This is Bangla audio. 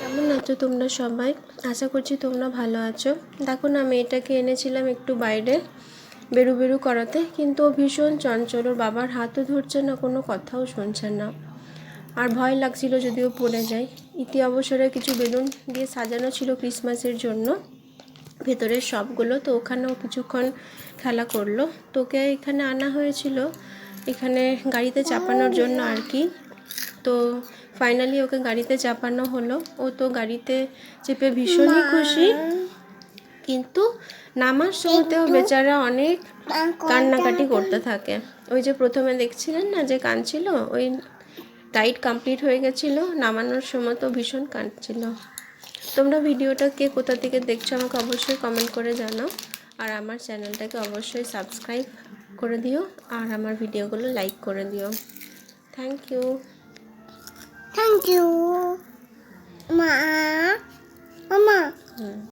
কেমন আছো তোমরা সবাই? আশা করছি তোমরা ভালো আছো। দেখো না, মেয়েটাকে এনেছিলাম একটু বাইরে বেরু বেরু করাতে, কিন্তু ও ভীষণ চঞ্চল। ওর বাবার হাতও ধরছে না, কোনো কথাও শুনছে না। আর ভয় লাগছিল যদিও পড়ে যায়। ইতি অবসরে কিছু বেলুন দিয়ে সাজানো ছিল ক্রিসমাসের জন্য, ভেতরের সবগুলো। তো ওখানেও কিছুক্ষণ খেলা করলো। তোকে এখানে আনা হয়েছিল এখানে গাড়িতে চাপানোর জন্য আর কি। তো ফাইনালি ওকে গাড়িতে চাপানো হলো। ও তো গাড়িতে চেপে ভীষণই খুশি, কিন্তু নামার সময়তেও বেচারা অনেক কান্নাকাটি করতে থাকে। ওই যে প্রথমে দেখছিলেন না যে কাঁদছিল, ওই রাইড কমপ্লিট হয়ে গেছিলো, নামানোর সময় তো ভীষণ কাঁদছিল। তোমরা ভিডিওটা কে কোথা থেকে দেখছো আমাকে অবশ্যই কমেন্ট করে জানাও। আর আমার চ্যানেলটাকে অবশ্যই সাবস্ক্রাইব করে দিও, আর আমার ভিডিওগুলো লাইক করে দিও। Thank you.